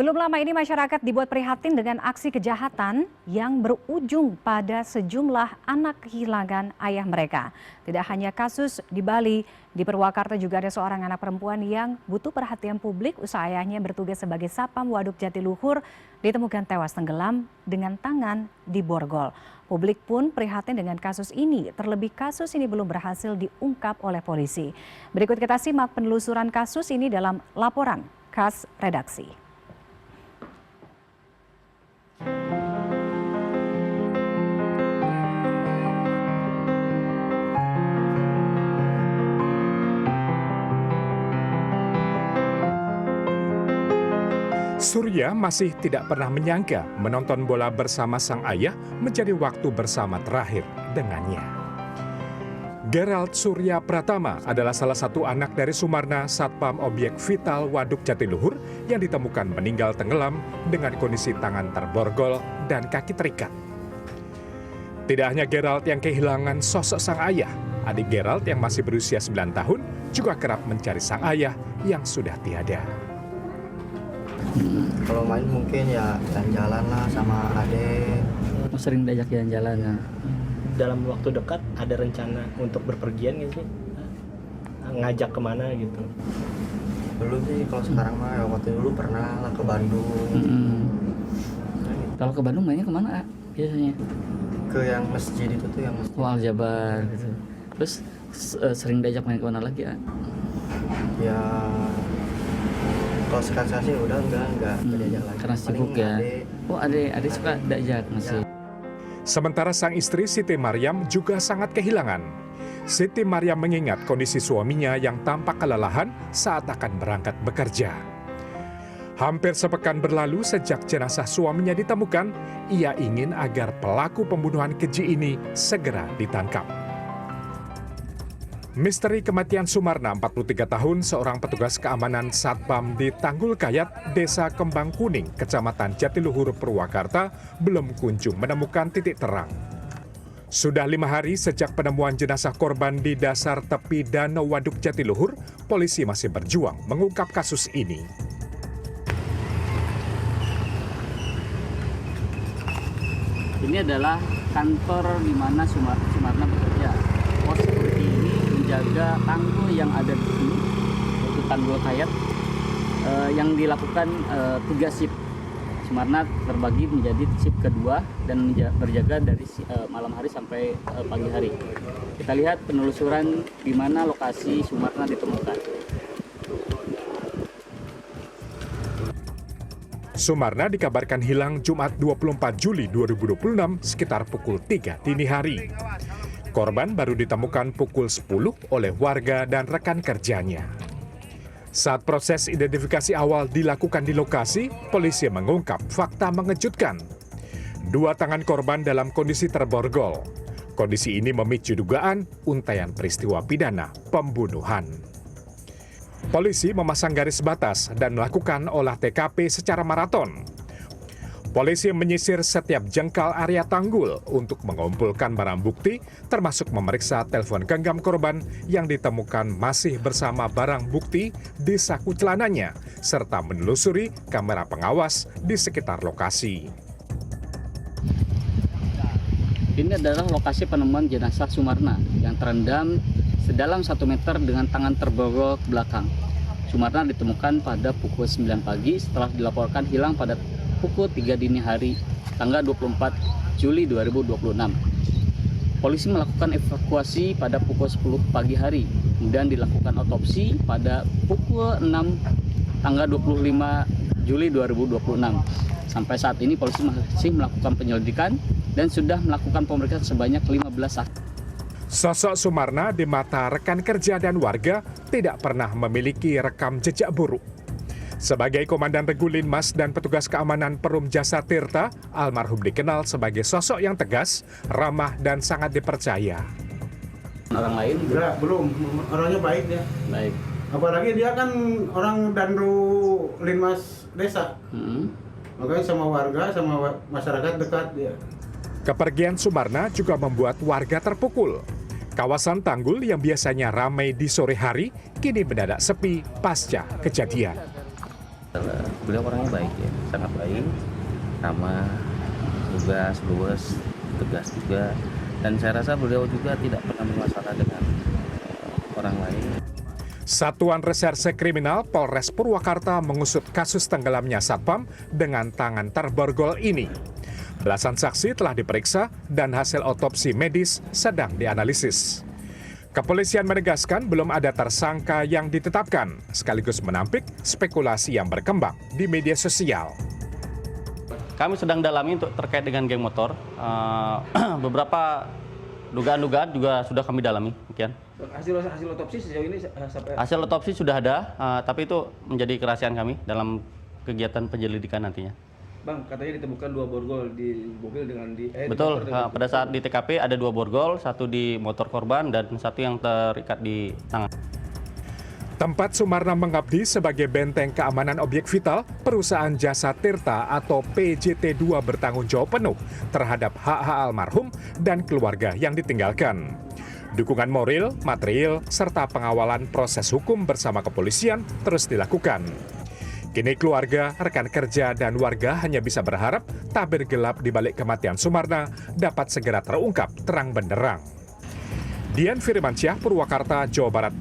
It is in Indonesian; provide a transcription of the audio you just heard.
Belum lama ini masyarakat dibuat prihatin dengan aksi kejahatan yang berujung pada sejumlah anak kehilangan ayah mereka. Tidak hanya kasus di Bali, di Purwakarta juga ada seorang anak perempuan yang butuh perhatian publik usai ayahnya bertugas sebagai Satpam Waduk Jatiluhur ditemukan tewas tenggelam dengan tangan di borgol. Publik pun prihatin dengan kasus ini, terlebih kasus ini belum berhasil diungkap oleh polisi. Berikut kita simak penelusuran kasus ini dalam laporan khas redaksi. Surya masih tidak pernah menyangka menonton bola bersama sang ayah menjadi waktu bersama terakhir dengannya. Gerald Surya Pratama adalah salah satu anak dari Sumarna, Satpam Objek Vital Waduk Jatiluhur yang ditemukan meninggal tenggelam dengan kondisi tangan terborgol dan kaki terikat. Tidak hanya Gerald yang kehilangan sosok sang ayah, adik Gerald yang masih berusia 9 tahun juga kerap mencari sang ayah yang sudah tiada. Kalau main mungkin ya jalan-jalan lah sama adek. Sering diajak jalan-jalan ya. Dalam waktu dekat ada rencana untuk berpergian gitu sih? Ngajak kemana gitu? Dulu sih kalau sekarang mah ya waktu dulu pernah lah ke Bandung. Kalau ke Bandung mainnya kemana biasanya? Ke yang masjid itu tuh yang masjid. Al-Jabar gitu. Terus sering diajak main kemana lagi ya? Ya kalau sekarang sih udah enggak diajak lagi. Karena sibuk ya. Oh adek suka diajak masih. Sementara sang istri Siti Maryam juga sangat kehilangan. Siti Maryam mengingat kondisi suaminya yang tampak kelelahan saat akan berangkat bekerja. Hampir sepekan berlalu sejak jenazah suaminya ditemukan, ia ingin agar pelaku pembunuhan keji ini segera ditangkap. Misteri kematian Sumarna, 43 tahun, seorang petugas keamanan Satpam di Tanggul Kayat, Desa Kembang Kuning, Kecamatan Jatiluhur, Purwakarta, belum kunjung menemukan titik terang. Sudah 5 hari sejak penemuan jenazah korban di dasar tepi Danau Waduk Jatiluhur, polisi masih berjuang mengungkap kasus ini. Ini adalah kantor di mana Sumarna bekerja. Pos security ini menjaga tanggul yang ada di sini, yaitu Tanggul Kayat, yang dilakukan 3 shift. Sumarna terbagi menjadi shift kedua dan berjaga dari malam hari sampai pagi hari. Kita lihat penelusuran di mana lokasi Sumarna ditemukan. Sumarna dikabarkan hilang Jumat 24 Juli 2026 sekitar pukul 3 dini hari. Korban baru ditemukan pukul 10 oleh warga dan rekan kerjanya. Saat proses identifikasi awal dilakukan di lokasi, polisi mengungkap fakta mengejutkan. 2 tangan korban dalam kondisi terborgol. Kondisi ini memicu dugaan untaian peristiwa pidana pembunuhan. Polisi memasang garis batas dan melakukan olah TKP secara maraton. Polisi menyisir setiap jengkal area tanggul untuk mengumpulkan barang bukti, termasuk memeriksa telepon genggam korban yang ditemukan masih bersama barang bukti di saku celananya, serta menelusuri kamera pengawas di sekitar lokasi. Ini adalah lokasi penemuan jenazah Sumarna yang terendam sedalam 1 meter dengan tangan terborgol ke belakang. Sumarna ditemukan pada pukul 9 pagi setelah dilaporkan hilang pada pukul 3 dini hari tanggal 24 Juli 2026. Polisi melakukan evakuasi pada pukul 10 pagi hari, kemudian dilakukan otopsi pada pukul 6 tanggal 25 Juli 2026. Sampai saat ini polisi masih melakukan penyelidikan dan sudah melakukan pemeriksaan sebanyak 15 saksi. Sosok Sumarna di mata rekan kerja dan warga tidak pernah memiliki rekam jejak buruk. Sebagai Komandan Regu Linmas dan petugas keamanan Perum Jasa Tirta, almarhum dikenal sebagai sosok yang tegas, ramah, dan sangat dipercaya. Orang lain? Enggak, belum. Orangnya baik dia. Baik. Apalagi dia kan orang Danru Linmas desa. Makanya sama warga, sama masyarakat dekat dia. Kepergian Sumarna juga membuat warga terpukul. Kawasan Tanggul yang biasanya ramai di sore hari, kini mendadak sepi pasca kejadian. beliau orangnya baik ya, sangat baik, ramah, lugas, tegas juga, dan saya rasa beliau juga tidak pernah bermasalah dengan orang lain. Satuan Reserse Kriminal Polres Purwakarta mengusut kasus tenggelamnya Satpam dengan tangan terborgol ini. Belasan saksi telah diperiksa dan hasil otopsi medis sedang dianalisis. Kepolisian menegaskan belum ada tersangka yang ditetapkan, sekaligus menampik spekulasi yang berkembang di media sosial. Kami sedang dalami untuk terkait dengan geng motor. Beberapa dugaan-dugaan juga sudah kami dalami. Demikian. Hasil otopsi sejauh ini sampai... Hasil otopsi sudah ada, tapi itu menjadi kerahasiaan kami dalam kegiatan penyelidikan nantinya. Bang, katanya ditemukan 2 borgol di mobil dengan Betul, pada saat di TKP ada 2 borgol, 1 di motor korban dan 1 yang terikat di tangan. Tempat Sumarna mengabdi sebagai benteng keamanan objek vital, perusahaan Jasa Tirta atau PJT2 bertanggung jawab penuh terhadap hak-hak almarhum dan keluarga yang ditinggalkan. Dukungan moral, material, serta pengawalan proses hukum bersama kepolisian terus dilakukan. Kini keluarga, rekan kerja, dan warga hanya bisa berharap tabir gelap di balik kematian Sumarna dapat segera terungkap terang benderang. Dian Firmansyah, Purwakarta, Jawa Barat.